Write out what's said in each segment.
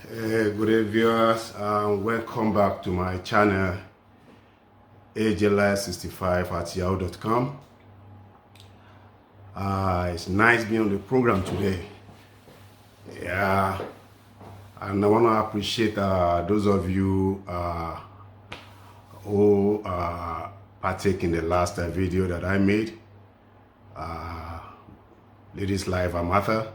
Good day viewers, welcome back to my channel ajlife65@yahoo.com. It's nice being on the program today. Yeah, and I want to appreciate those of you who partake in the last video that I made. Ladies Life Amatha.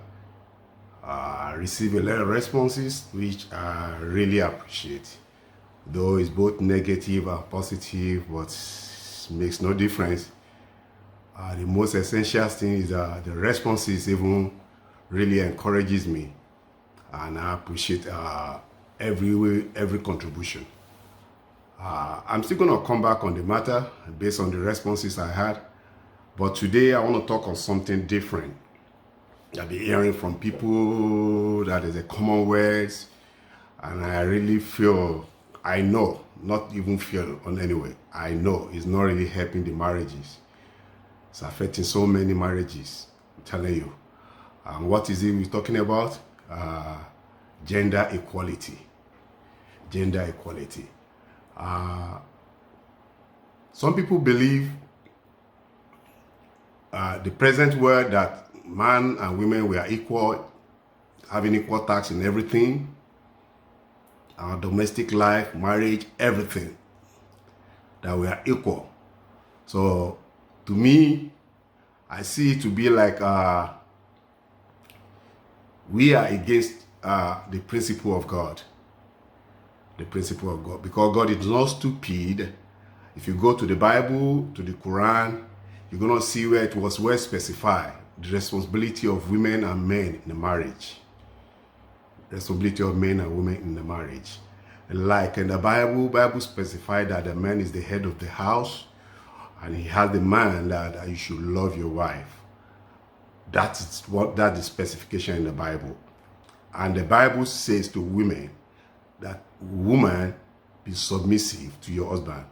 Receive a lot of responses, which I really appreciate. Though it's both negative and positive, but makes no difference. The most essential thing is the responses even really encourages me, and I appreciate every contribution. I'm still going to come back on the matter based on the responses I had, but today I want to talk on something different. I've been hearing from people that is a common words, and I really feel, I know, not even feel on anyway, I know it's not really helping the marriages. It's affecting so many marriages, I'm telling you. And what is it we're talking about? Gender equality. Gender equality. Some people believe the present world that man and women were equal, having equal tax in everything, our domestic life, marriage, everything, that we are equal. So to me, I see it to be like we are against the principle of God. The principle of God. Because God is not stupid. If you go to the Bible, to the Quran, you're going to see where it was well specified. The responsibility of women and men in the marriage. Responsibility of men and women in the marriage. Like in the Bible specified that the man is the head of the house, and he has the man that you should love your wife. That is the specification in the Bible. And the Bible says to women that woman be submissive to your husband.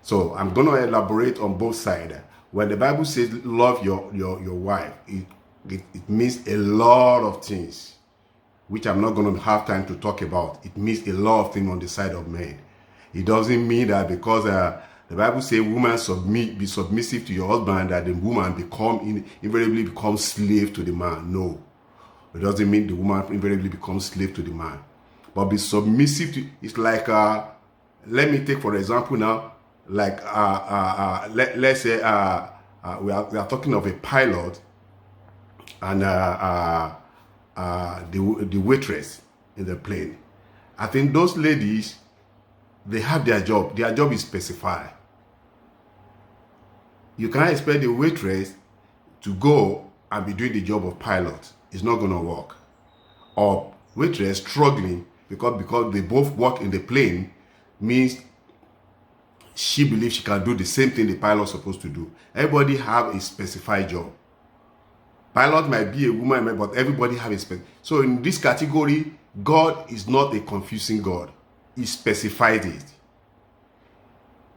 So I'm going to elaborate on both sides. When the Bible says love your wife, it means a lot of things, which I'm not going to have time to talk about. It means a lot of things on the side of men. It doesn't mean that because the Bible says woman be submissive to your husband, that the woman invariably becomes slave to the man. No. It doesn't mean the woman invariably becomes slave to the man. But be submissive to, it's like, let me take for example now, like let's say we are talking of a pilot and the waitress in the plane. I think those ladies, they have their job. Their job is specified. You can't expect the waitress to go and be doing the job of pilot. It's not going to work. Or waitress struggling because they both work in the plane means she believes she can do the same thing the pilot's supposed to do. Everybody have a specified job. Pilot might be a woman, but everybody have a specified. So in this category, God is not a confusing God. He specified it.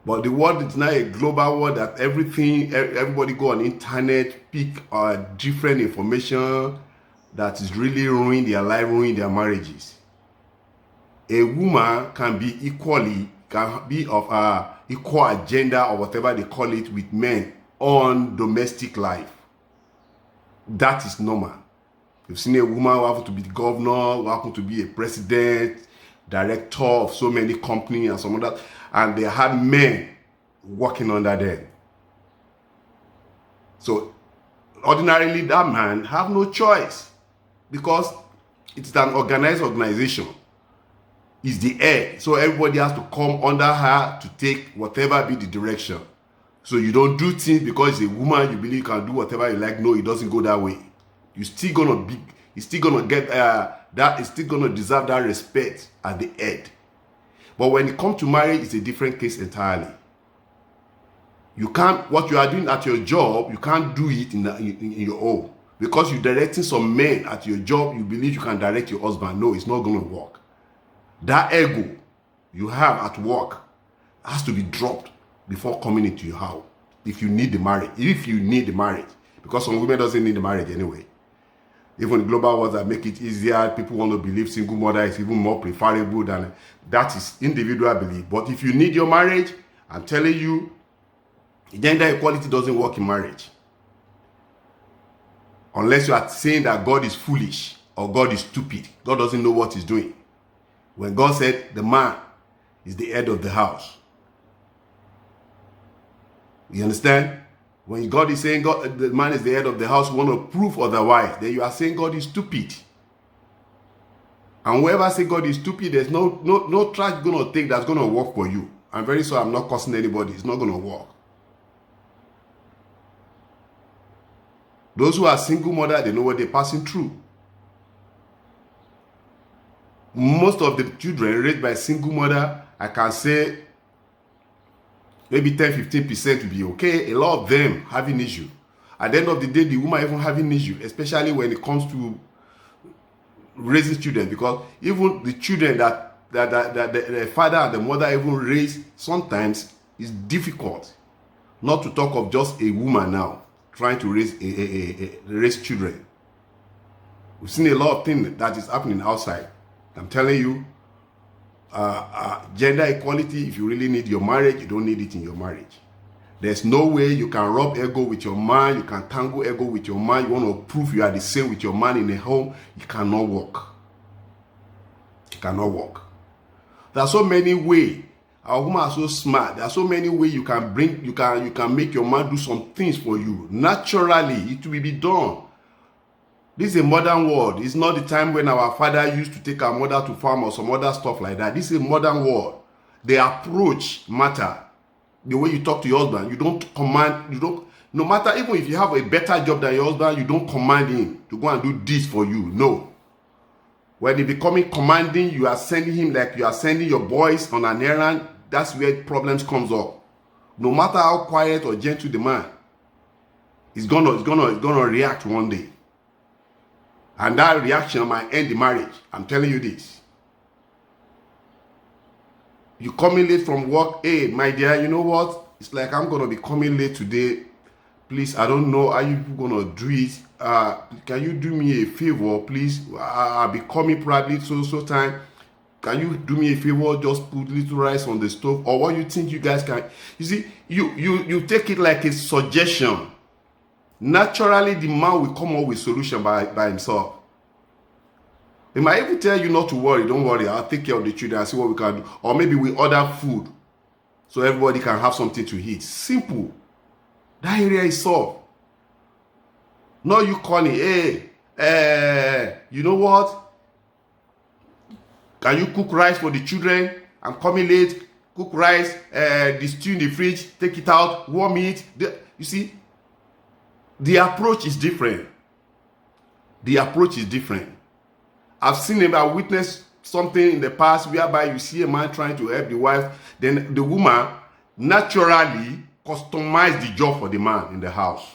But the world is now a global world that everybody go on internet, pick different information that is really ruining their life, ruining their marriages. A woman can be of equal agenda or whatever they call it with men on domestic life. That is normal. You've seen a woman who happen to be the governor, who happen to be a president, director of so many companies and some of that, and they had men working under them. So ordinarily that man have no choice because it's an organized organization. Is the head, so everybody has to come under her to take whatever be the direction. So you don't do things because it's a woman, you believe you can do whatever you like. No, it doesn't go that way. You're still gonna get that. It's still gonna deserve that respect at the head. But when it comes to marriage, it's a different case entirely. You can't, what you are doing at your job, you can't do it in your own, because you're directing some men at your job. You believe you can direct your husband. No, it's not gonna work. That ego you have at work has to be dropped before coming into your house. If you need the marriage, because some women doesn't need the marriage anyway. Even global wars that make it easier, people want to believe single mother is even more preferable than that is individual belief. But if you need your marriage, I'm telling you, gender equality doesn't work in marriage. Unless you are saying that God is foolish or God is stupid. God doesn't know what he's doing. When God said the man is the head of the house. You understand? When God is saying the man is the head of the house, you want to prove otherwise, then you are saying God is stupid. And whoever say God is stupid, there's no track going to take that's going to work for you. I'm very sorry, I'm not cursing anybody. It's not going to work. Those who are single mother, they know what they're passing through. Most of the children raised by single mother, I can say maybe 10-15% will be okay. A lot of them having issue. At the end of the day, the woman even having issue, especially when it comes to raising children, because even the children that the father and the mother even raise sometimes is difficult. Not to talk of just a woman now trying to raise children. We've seen a lot of things that is happening outside. I'm telling you, gender equality, if you really need your marriage, you don't need it in your marriage. There's no way you can rub ego with your man, you can tangle ego with your man, you want to prove you are the same with your man in a home, it cannot work. It cannot work. There are so many ways. Our women are so smart. There are so many ways you can make your man do some things for you. Naturally, it will be done. This is a modern world. It's not the time when our father used to take our mother to farm or some other stuff like that. This is a modern world. The approach matter. The way you talk to your husband, you don't command, no matter even if you have a better job than your husband, you don't command him to go and do this for you. No. When he becoming commanding, you are sending him like you are sending your boys on an errand. That's where problems comes up. No matter how quiet or gentle the man, he's gonna react one day. And that reaction might end the marriage. I'm telling you this. You coming late from work, hey, my dear, you know what? It's like I'm going to be coming late today. Please, I don't know how you going to do it. Can you do me a favor, please? I'll be coming probably so time. Can you do me a favor? Just put little rice on the stove. Or what you think you guys can. You see, you take it like a suggestion. Naturally, the man will come up with solution by himself. He might even tell you not to worry. Don't worry. I'll take care of the children and see what we can do. Or maybe we order food so everybody can have something to eat. Simple. That area is solved. Not you calling, hey, you know what? Can you cook rice for the children? I'm coming late. Cook rice, the stew in the fridge, take it out, warm it. You see, the approach is different. The approach is different. I've seen him, I witnessed something in the past whereby you see a man trying to help the wife, then the woman naturally customize the job for the man in the house.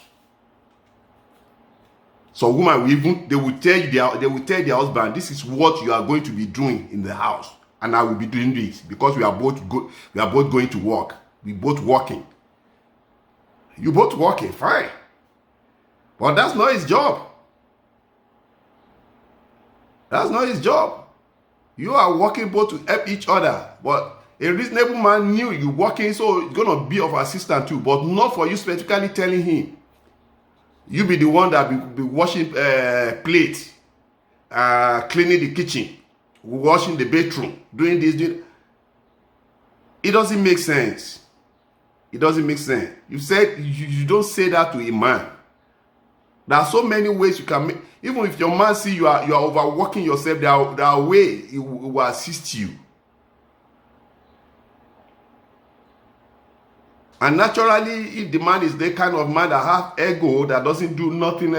So woman they will tell their husband, this is what you are going to be doing in the house, and I will be doing this because we are both going to work. We both working. You both working, fine. But that's not his job. That's not his job. You are working both to help each other. But a reasonable man knew you working, so it's going to be of assistance too. But not for you specifically telling him. You be the one that be washing plates, cleaning the kitchen, washing the bedroom, doing this. It doesn't make sense. It doesn't make sense. You said you don't say that to a man. There are so many ways you can make. Even if your man see you are overworking yourself, there are ways he will assist you. And naturally, if the man is the kind of man that has ego, that doesn't do nothing,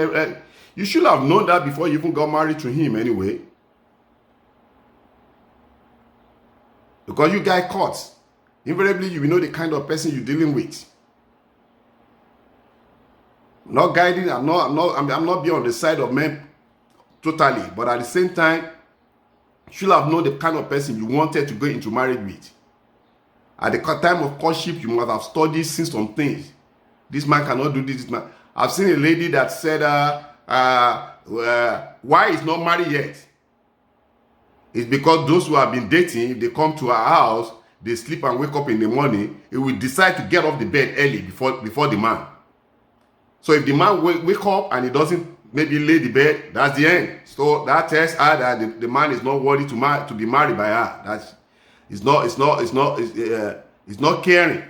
you should have known that before you even got married to him anyway. Because you guys caught. Invariably, you will know the kind of person you're dealing with. Not guiding, I'm not being on the side of men totally, but at the same time, you should have known the kind of person you wanted to go into marriage with. At the time of courtship, you must have studied, seen some things. This man cannot do this man. I've seen a lady that said, why he's not married yet? It's because those who have been dating, if they come to our house, they sleep and wake up in the morning, he will decide to get off the bed early before the man. So if the man wake up and he doesn't maybe lay the bed, that's the end. So that tells her that the man is not worthy to be married by her. That's it's not caring.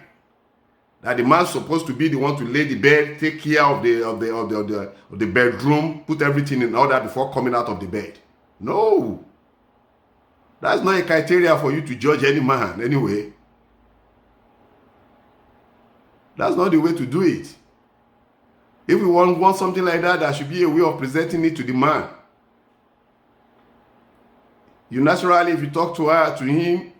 That the man's supposed to be the one to lay the bed, take care of the bedroom, put everything in order before coming out of the bed. No. That's not a criteria for you to judge any man anyway. That's not the way to do it. If we want something like that, there should be a way of presenting it to the man. You naturally, if you talk to him,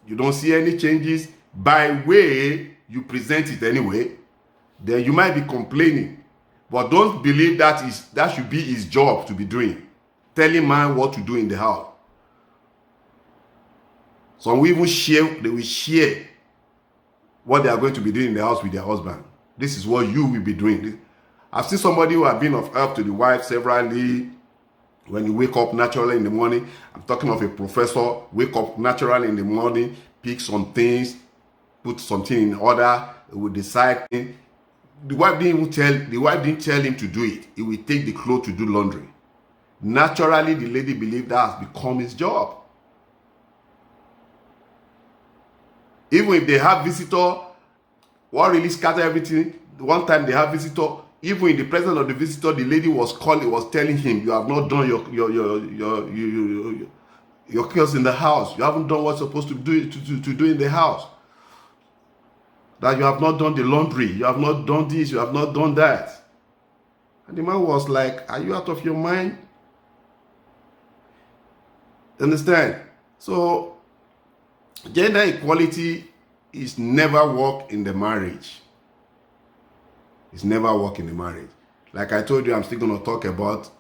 you don't see any changes by way you present it anyway, then you might be complaining. But don't believe that should be his job to be doing. Telling man what to do in the house. Some will even share what they are going to be doing in the house with their husband. This is what you will be doing. I've seen somebody who have been of help to the wife severally. When you wake up naturally in the morning, I'm talking of a professor, wake up naturally in the morning, pick some things, put something in order, will decide. The wife didn't tell him to do it. He will take the clothes to do laundry. Naturally, the lady believed that has become his job. Even if they have visitor, what really scatter everything, one time they have visitor, even in the presence of the visitor, the lady was telling him, you have not done your chores in the house. You haven't done what's supposed to do in the house. That you have not done the laundry. You have not done this. You have not done that. And the man was like, are you out of your mind? Understand? So, gender equality is never work in the marriage. It's never work in the marriage. Like I told you, I'm still going to talk about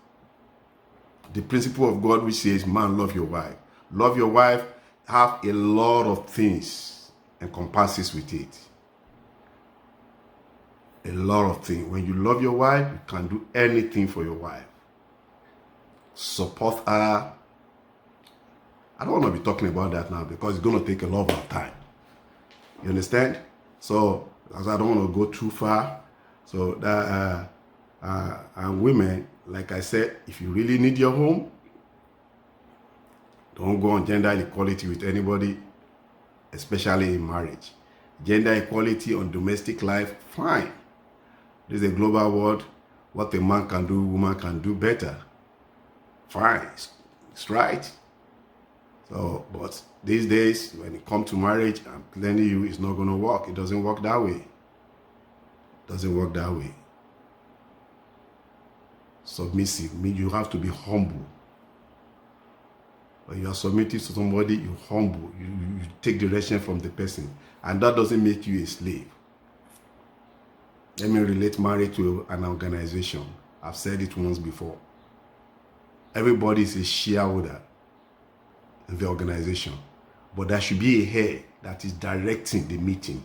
the principle of God which says, man, love your wife. Love your wife have a lot of things encompasses with it. A lot of things. When you love your wife, you can do anything for your wife. Support her. I don't want to be talking about that now because it's going to take a lot of time. You understand? So, as I don't want to go too far. So, that and women, like I said, if you really need your home, don't go on gender equality with anybody, especially in marriage. Gender equality on domestic life, fine. This is a global world. What a man can do, woman can do better. Fine. It's right. So, but these days, when it comes to marriage, I'm telling you, it's not going to work. It doesn't work that way. It doesn't work that way. Submissive means you have to be humble. When you are submitting to somebody, you're humble. You take direction from the person. And that doesn't make you a slave. Let me relate marriage to an organization. I've said it once before. Everybody is a shareholder in the organization. But there should be a head that is directing the meeting.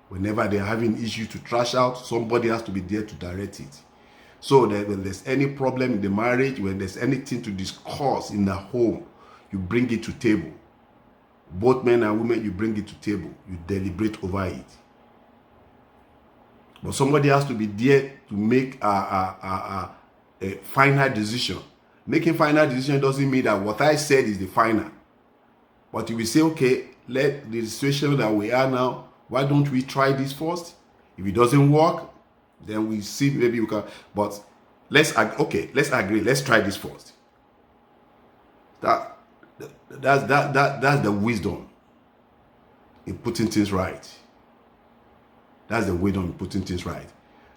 Whenever they're having issue to trash out, somebody has to be there to direct it. So that when there's any problem in the marriage, when there's anything to discuss in the home, you bring it to table. Both men and women, you bring it to table. You deliberate over it. But somebody has to be there to make a final decision. Making final decision doesn't mean that what I said is the final. But if we say, okay, let the situation that we are now, why don't we try this first? If it doesn't work, then we see maybe we can. But let's agree. Let's try this first. That's the wisdom in putting things right. That's the wisdom in putting things right.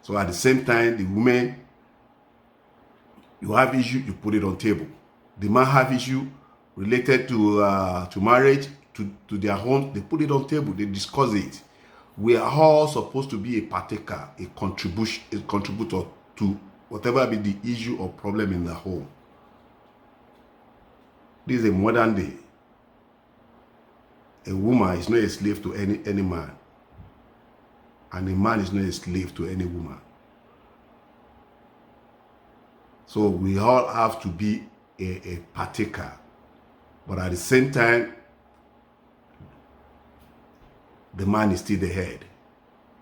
So at the same time, the women, you have issue, you put it on table. The man have issue related to marriage, to their home, they put it on table, they discuss it. We are all supposed to be a partaker, a contributor to whatever be the issue or problem in the home. This is a modern day. A woman is not a slave to any man. And a man is not a slave to any woman. So we all have to be a partaker. But at the same time, the man is still the head.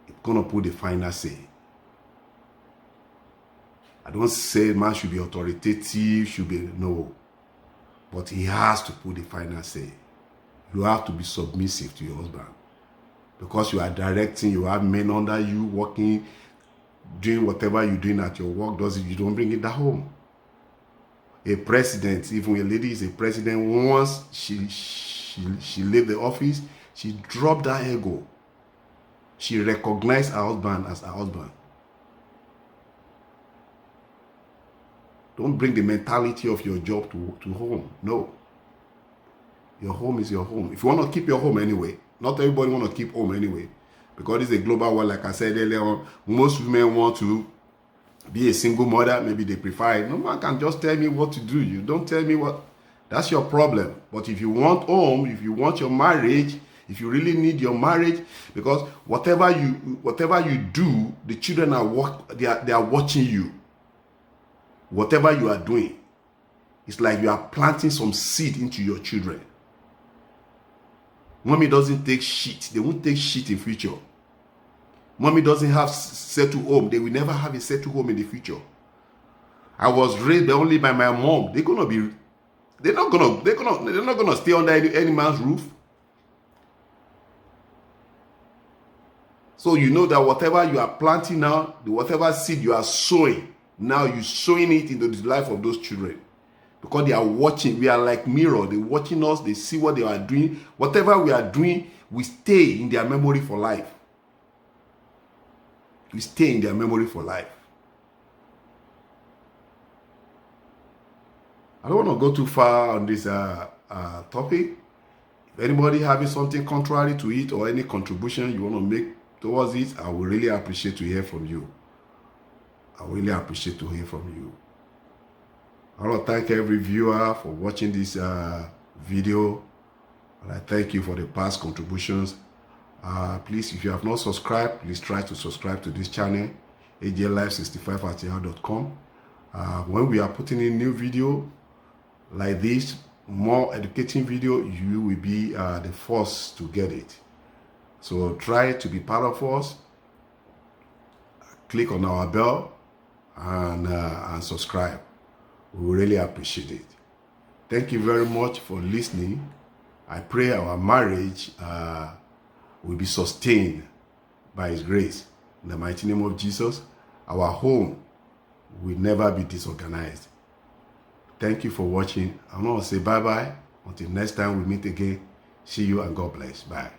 It's going to put the final say. I don't say man should be authoritative, no. But he has to put the final say. You have to be submissive to your husband. Because you are directing, you have men under you working, doing whatever you're doing at your work, you don't bring it at home. A president, even a lady is a president, once she left the office, she dropped her ego. She recognized her husband as her husband. Don't bring the mentality of your job to home. No. Your home is your home. If you want to keep your home anyway, not everybody want to keep home anyway. Because it's a global world, like I said earlier on, most women want to be a single mother. Maybe they prefer it. No man can just tell me what to do. You don't tell me what. That's your problem. But if you want home, if you want your marriage, if you really need your marriage, because whatever you do, the children they are watching you. Whatever you are doing, it's like you are planting some seed into your children. Mommy doesn't take shit. They won't take shit in future. Mommy doesn't have settled home. They will never have a settled home in the future. I was raised only by my mom. They're not gonna stay under any man's roof. So you know that whatever you are planting now, whatever seed you are sowing, now you're sowing it into the life of those children. Because they are watching, we are like mirror. They're watching us, they see what they are doing. Whatever we are doing, we stay in their memory for life. We stay in their memory for life. I don't want to go too far on this topic. If anybody having something contrary to it or any contribution you want to make towards it, I would really appreciate to hear from you. I really appreciate to hear from you. I want to thank every viewer for watching this video. And I thank you for the past contributions. Please, if you have not subscribed, please try to subscribe to this channel, ajlife65@yahoo.com. When we are putting in new video like this, more educating video, you will be the first to get it. So try to be part of us. Click on our bell and subscribe. We will really appreciate it. Thank you very much for listening. I pray our marriage will be sustained by His grace. In the mighty name of Jesus, our home will never be disorganized. Thank you for watching. I'm going to say bye-bye. Until next time we meet again. See you and God bless. Bye.